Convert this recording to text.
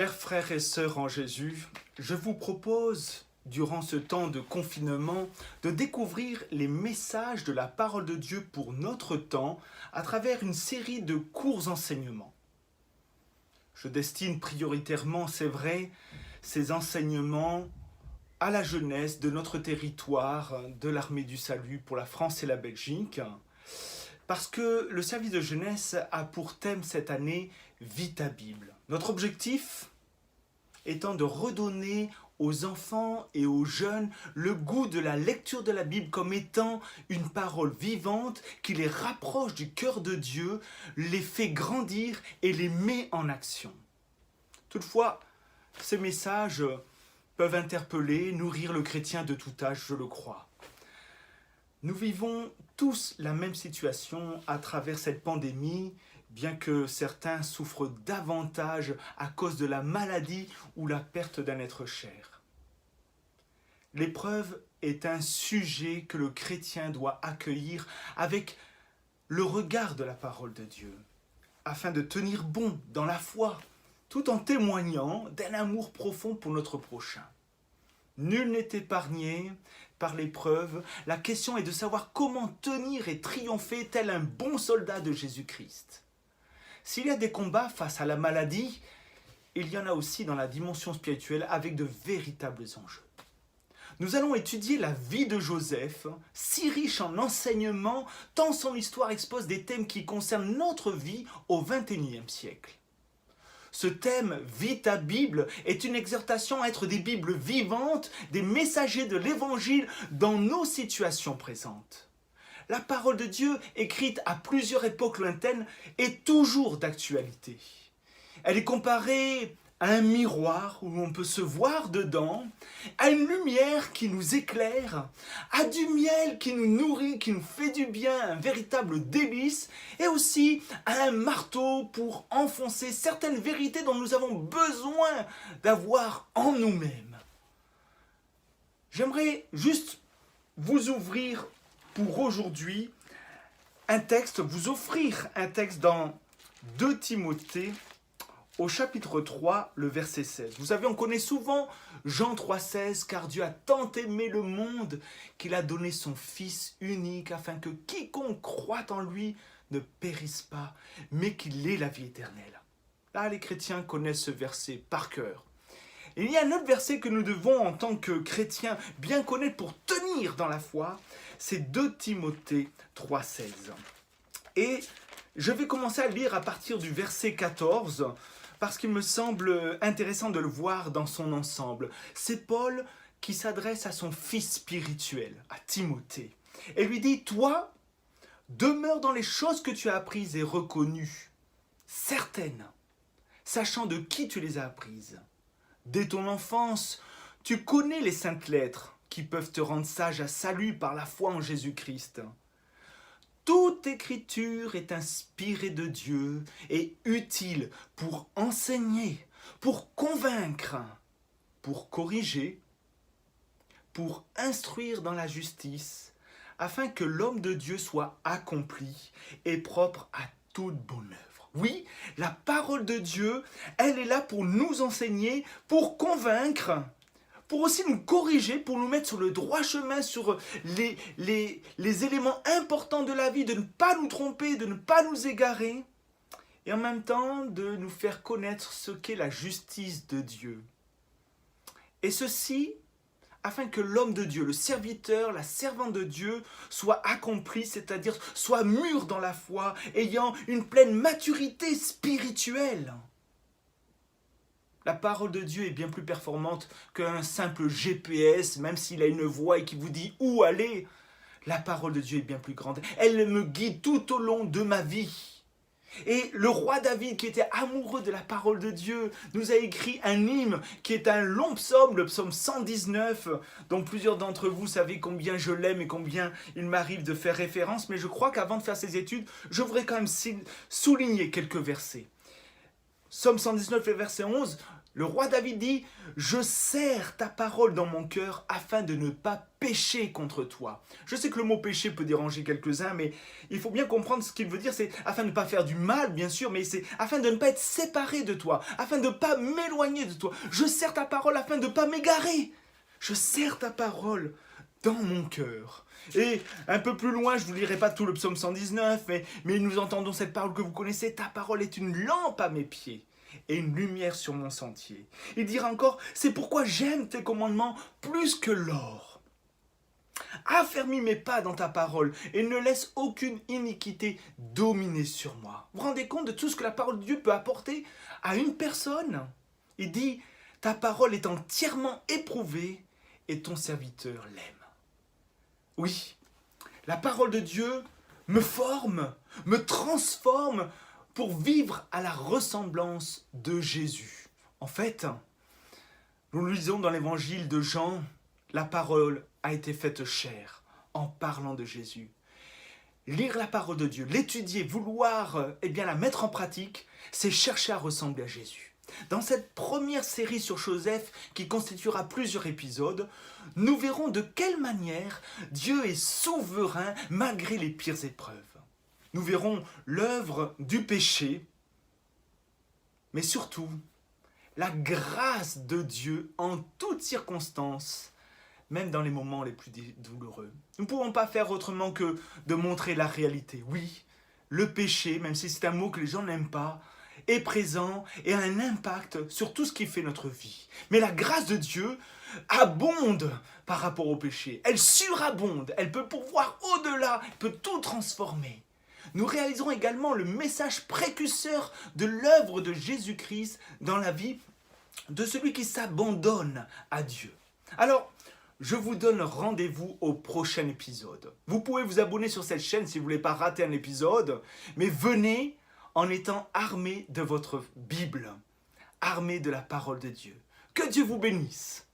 Chers frères et sœurs en Jésus, je vous propose, durant ce temps de confinement, de découvrir les messages de la parole de Dieu pour notre temps à travers une série de courts enseignements. Je destine prioritairement, c'est vrai, ces enseignements à la jeunesse de notre territoire, de l'Armée du Salut pour la France et la Belgique, parce que le service de jeunesse a pour thème cette année « Vita Bible ». Notre objectif étant de redonner aux enfants et aux jeunes le goût de la lecture de la Bible comme étant une parole vivante qui les rapproche du cœur de Dieu, les fait grandir et les met en action. Toutefois, ces messages peuvent interpeller, nourrir le chrétien de tout âge, je le crois. Nous vivons tous la même situation à travers cette pandémie, bien que certains souffrent davantage à cause de la maladie ou la perte d'un être cher. L'épreuve est un sujet que le chrétien doit accueillir avec le regard de la parole de Dieu, afin de tenir bon dans la foi, tout en témoignant d'un amour profond pour notre prochain. Nul n'est épargné par l'épreuve. La question est de savoir comment tenir et triompher tel un bon soldat de Jésus-Christ. S'il y a des combats face à la maladie, il y en a aussi dans la dimension spirituelle avec de véritables enjeux. Nous allons étudier la vie de Joseph, si riche en enseignements, tant son histoire expose des thèmes qui concernent notre vie au XXIe siècle. Ce thème, Vita Bible, est une exhortation à être des Bibles vivantes, des messagers de l'Évangile dans nos situations présentes. La parole de Dieu, écrite à plusieurs époques lointaines, est toujours d'actualité. Elle est comparée à un miroir où on peut se voir dedans, à une lumière qui nous éclaire, à du miel qui nous nourrit, qui nous fait du bien, un véritable délice, et aussi à un marteau pour enfoncer certaines vérités dont nous avons besoin d'avoir en nous-mêmes. J'aimerais juste vous ouvrir pour aujourd'hui vous offrir un texte dans 2 Timothée au chapitre 3, le verset 16. Vous savez, on connaît souvent Jean 3,16, car Dieu a tant aimé le monde qu'il a donné son Fils unique afin que quiconque croit en lui ne périsse pas, mais qu'il ait la vie éternelle. Là, les chrétiens connaissent ce verset par cœur. Et il y a un autre verset que nous devons, en tant que chrétiens, bien connaître pour tenir dans la foi, c'est 2 Timothée 3,16. Et je vais commencer à lire à partir du verset 14, parce qu'il me semble intéressant de le voir dans son ensemble. C'est Paul qui s'adresse à son fils spirituel, à Timothée, et lui dit « Toi, demeure dans les choses que tu as apprises et reconnues, certaines, sachant de qui tu les as apprises. Dès ton enfance, tu connais les saintes lettres qui peuvent te rendre sage à salut par la foi en Jésus-Christ. Toute écriture est inspirée de Dieu et utile pour enseigner, pour convaincre, pour corriger, pour instruire dans la justice, afin que l'homme de Dieu soit accompli et propre à toute bonne œuvre. Oui, la parole de Dieu, elle est là pour nous enseigner, pour convaincre, pour aussi nous corriger, pour nous mettre sur le droit chemin, sur les éléments importants de la vie, de ne pas nous tromper, de ne pas nous égarer, et en même temps de nous faire connaître ce qu'est la justice de Dieu. Et ceci, afin que l'homme de Dieu, le serviteur, la servante de Dieu, soit accompli, c'est-à-dire soit mûr dans la foi, ayant une pleine maturité spirituelle. La parole de Dieu est bien plus performante qu'un simple GPS, même s'il a une voix et qui vous dit où aller. La parole de Dieu est bien plus grande. Elle me guide tout au long de ma vie. Et le roi David, qui était amoureux de la parole de Dieu, nous a écrit un hymne qui est un long psaume, le psaume 119, dont plusieurs d'entre vous savez combien je l'aime et combien il m'arrive de faire référence. Mais je crois qu'avant de faire ces études, je voudrais quand même souligner quelques versets. Psaume 119, verset 11, Le roi David dit « Je serre ta parole dans mon cœur afin de ne pas pécher contre toi. » Je sais que le mot péché peut déranger quelques-uns, mais il faut bien comprendre ce qu'il veut dire. C'est afin de ne pas faire du mal, bien sûr, mais c'est afin de ne pas être séparé de toi, afin de ne pas m'éloigner de toi. Je serre ta parole afin de ne pas m'égarer. Je serre ta parole dans mon cœur. Et un peu plus loin, je ne vous lirai pas tout le psaume 119, mais nous entendons cette parole que vous connaissez. Ta parole est une lampe à mes pieds et une lumière sur mon sentier. Il dira encore, c'est pourquoi j'aime tes commandements plus que l'or. Affermis mes pas dans ta parole et ne laisse aucune iniquité dominer sur moi. Vous vous rendez compte de tout ce que la parole de Dieu peut apporter à une personne? Il dit, ta parole est entièrement éprouvée et ton serviteur l'aime. Oui, la parole de Dieu me forme, me transforme pour vivre à la ressemblance de Jésus. En fait, nous lisons dans l'évangile de Jean, la parole a été faite chair en parlant de Jésus. Lire la parole de Dieu, l'étudier, vouloir la mettre en pratique, c'est chercher à ressembler à Jésus. Dans cette première série sur Joseph, qui constituera plusieurs épisodes, nous verrons de quelle manière Dieu est souverain malgré les pires épreuves. Nous verrons l'œuvre du péché, mais surtout la grâce de Dieu en toutes circonstances, même dans les moments les plus douloureux. Nous ne pouvons pas faire autrement que de montrer la réalité. Oui, le péché, même si c'est un mot que les gens n'aiment pas, est présent et a un impact sur tout ce qui fait notre vie. Mais la grâce de Dieu abonde par rapport au péché. Elle surabonde, elle peut pourvoir au-delà, elle peut tout transformer. Nous réalisons également le message précurseur de l'œuvre de Jésus-Christ dans la vie de celui qui s'abandonne à Dieu. Alors, je vous donne rendez-vous au prochain épisode. Vous pouvez vous abonner sur cette chaîne si vous ne voulez pas rater un épisode, mais venez en étant armé de votre Bible, armé de la parole de Dieu. Que Dieu vous bénisse.